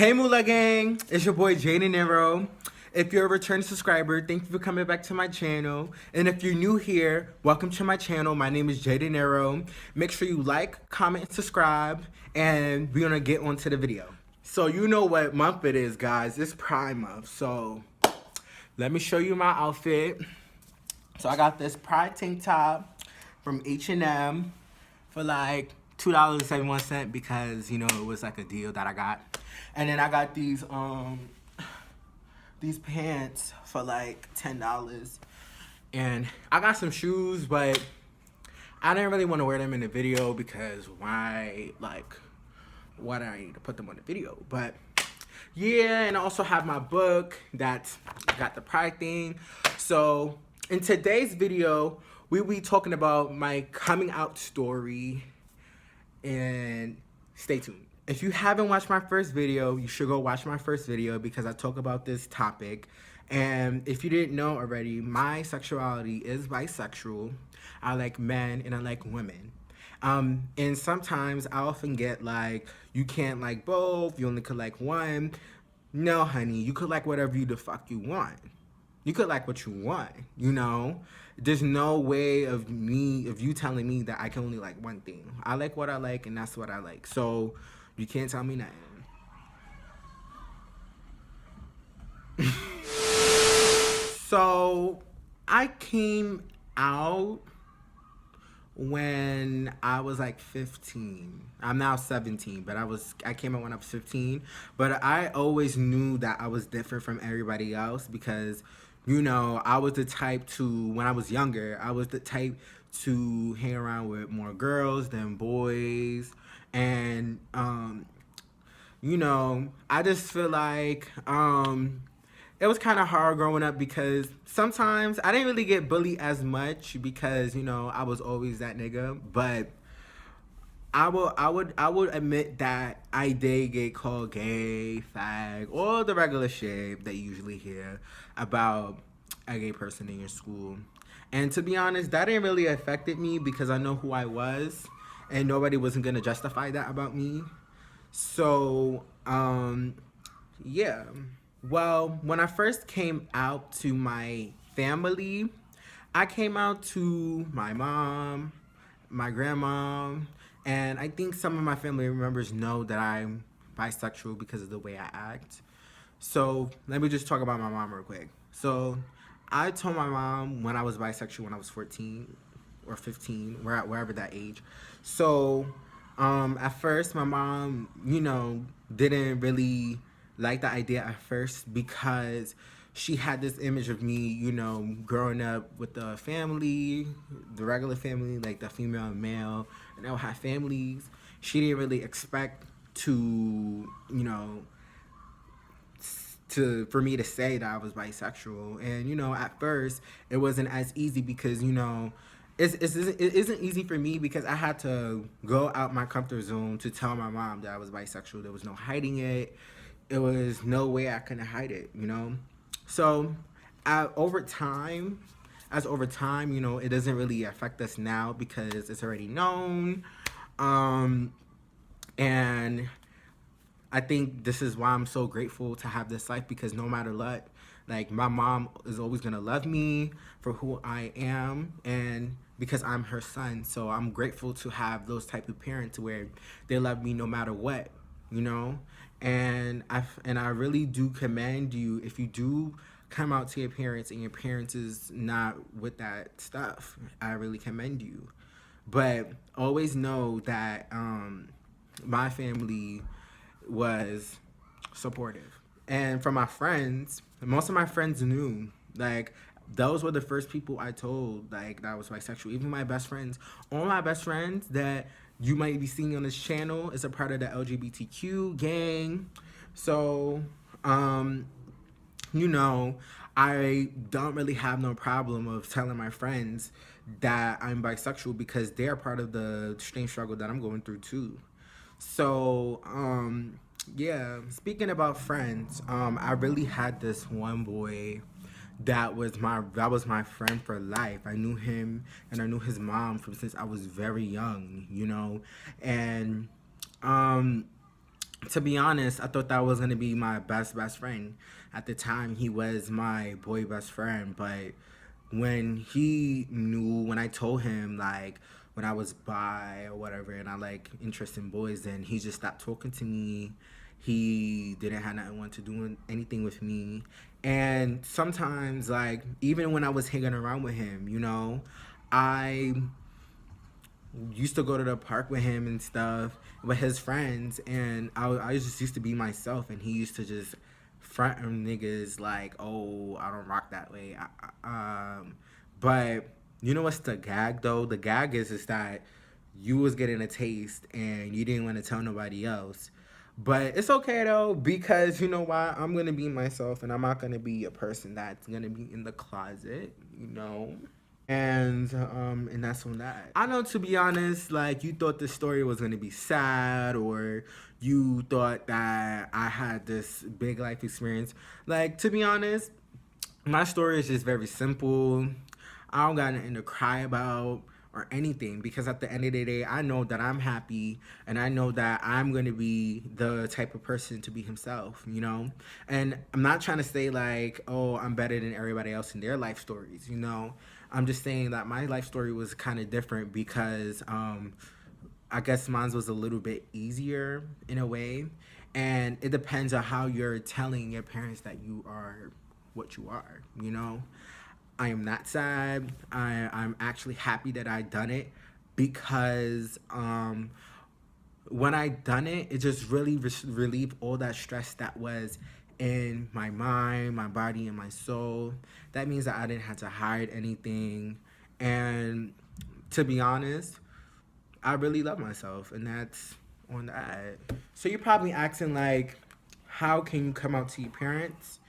Hey Moolah Gang, it's your boy Jay De Niro. If you're a return subscriber, thank you for coming back to my channel. And if you're new here, welcome to my channel. My name is Jay De Niro. Make sure you like, comment, and subscribe, and we're gonna get on to the video. So you know what month it is, guys. It's Pride Month. So let me show you my outfit. So I got this Pride tank top from H&M for like $2.71 because, you know, it was like a deal that I got. And then I got these pants for like $10. And I got some shoes, but I didn't really want to wear them in the video because why do I need to put them on the video? But yeah, and I also have my book that's got the Pride thing. So in today's video, we'll be talking about my coming out story, and stay tuned. If you haven't watched my first video, you should go watch my first video because I talk about this topic. And if you didn't know already, my sexuality is bisexual. I like men and I like women. And sometimes I often get like, you can't like both, you only could like one. No, honey, you could like whatever the fuck you want. You could like what you want, you know? There's no way of you telling me that I can only like one thing. I like what I like and that's what I like. So you can't tell me nothing. So I came out when I was like 15. I'm now 17, but I came out when I was 15. But I always knew that I was different from everybody else because, you know, I was the type to, when I was younger, I was the type to hang around with more girls than boys. And, you know, I just feel like it was kind of hard growing up because sometimes I didn't really get bullied as much because, you know, I was always that nigga. But I would admit that I did get called gay, fag, all the regular shit that you usually hear about a gay person in your school. And to be honest, that didn't really affect me because I know who I was and nobody wasn't gonna justify that about me. So, yeah. Well, when I first came out to my family, I came out to my mom, my grandma, and I think some of my family members know that I'm bisexual because of the way I act. So let me just talk about my mom real quick. So I told my mom when I was bisexual when I was 14 or 15, wherever that age. So at first my mom, you know, didn't really like the idea at first because she had this image of me, you know, growing up with the family, the regular family, like the female and male, and they'll have families. She didn't really expect to, you know, for me to say that I was bisexual. And, you know, at first it wasn't as easy because, you know, it isn't easy for me because I had to go out my comfort zone to tell my mom that I was bisexual. There was no hiding it. It was no way I couldn't hide it, you know? So over time, you know, it doesn't really affect us now because it's already known. And I think this is why I'm so grateful to have this life because no matter what, like my mom is always gonna love me for who I am and because I'm her son. So I'm grateful to have those type of parents where they love me no matter what, you know? And I really do commend you if you do come out to your parents and your parents is not with that stuff. I really commend you. But always know that my family was supportive. And from my friends, most of my friends knew. Like, those were the first people I told, like, that I was bisexual. Even my best friends. All my best friends that you might be seeing on this channel is a part of the LGBTQ gang. So, you know, I don't really have no problem of telling my friends that I'm bisexual because they're part of the same struggle that I'm going through too. So, yeah, speaking about friends, I really had this one boy that was my friend for life. I knew him and I knew his mom from since I was very young, you know. And to be honest, I thought that was gonna be my best friend. At the time, he was my boy best friend. But when he knew, when I told him like when I was bi or whatever, and I like interest in boys, then he just stopped talking to me. He didn't have nothing want to do anything with me. And sometimes, like even when I was hanging around with him, I used to go to the park with him and stuff with his friends, and I just used to be myself, and he used to just front on niggas like, oh, I don't rock that way. But you know what's the gag though? The gag is that you was getting a taste and you didn't want to tell nobody else. But it's okay though, because you know why? I'm gonna be myself, and I'm not gonna be a person that's gonna be in the closet. And that's on that. I know, to be honest, like you thought the story was gonna be sad, or you thought that I had this big life experience. Like, to be honest, my story is just very simple. I don't got nothing to cry about or anything, because at the end of the day, I know that I'm happy, and I know that I'm going to be the type of person to be himself. And I'm not trying to say like, oh, I'm better than everybody else in their life stories. I'm just saying that my life story was kind of different because I guess mine was a little bit easier in a way. And it depends on how you're telling your parents that you are what you are. I am not sad. I'm actually happy that I done it, because when I done it, it just really relieved all that stress that was in my mind, my body, and my soul. That means that I didn't have to hide anything. And to be honest, I really love myself, and that's on that. So you're probably asking like, how can you come out to your parents?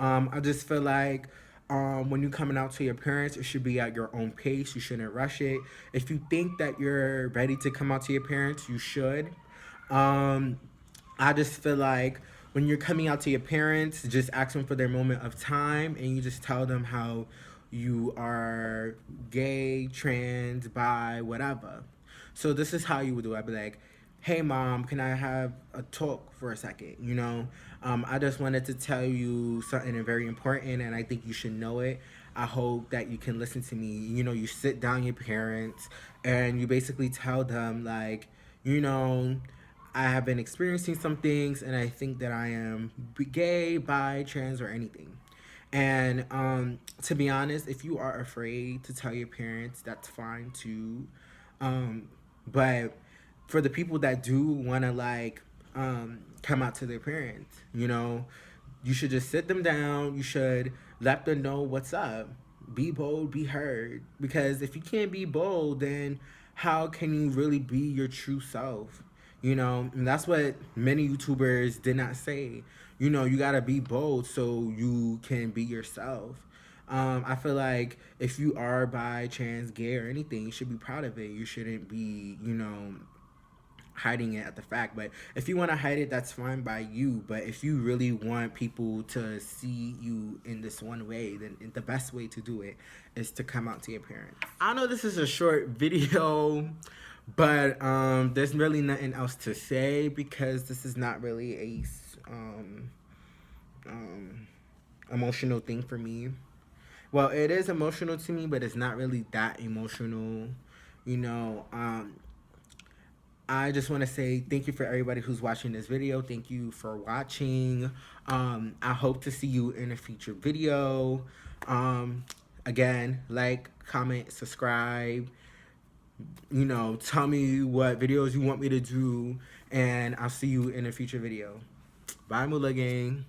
I just feel like when you're coming out to your parents, it should be at your own pace. You shouldn't rush it. If you think that you're ready to come out to your parents, you should. Um, I just feel like when you're coming out to your parents, just ask them for their moment of time, and you just tell them how you are gay, trans, bi, whatever. So this is how you would do it. I'd be like, hey mom, can I have a talk for a second? I just wanted to tell you something very important, and I think you should know it. I hope that you can listen to me. You sit down your parents, and you basically tell them like, you know, I have been experiencing some things, and I think that I am gay, bi, trans, or anything. And to be honest, if you are afraid to tell your parents, that's fine too. Um, but for the people that do want to like come out to their parents, you should just sit them down. You should let them know what's up. Be bold, be heard. Because if you can't be bold, then how can you really be your true self? And that's what many YouTubers did not say. You gotta be bold so you can be yourself. I feel like if you are bi, trans, gay, or anything, you should be proud of it. You shouldn't be, hiding it at the fact. But if you want to hide it, that's fine by you. But if you really want people to see you in this one way, then the best way to do it is to come out to your parents. I know this is a short video, but there's really nothing else to say, because this is not really a emotional thing for me. Well, it is emotional to me, but it's not really that emotional. You know, I just want to say thank you for everybody who's watching this video. Thank you for watching. I hope to see you in a future video. Again, like, comment, subscribe. Tell me what videos you want me to do, and I'll see you in a future video. Bye, Moolah Gang.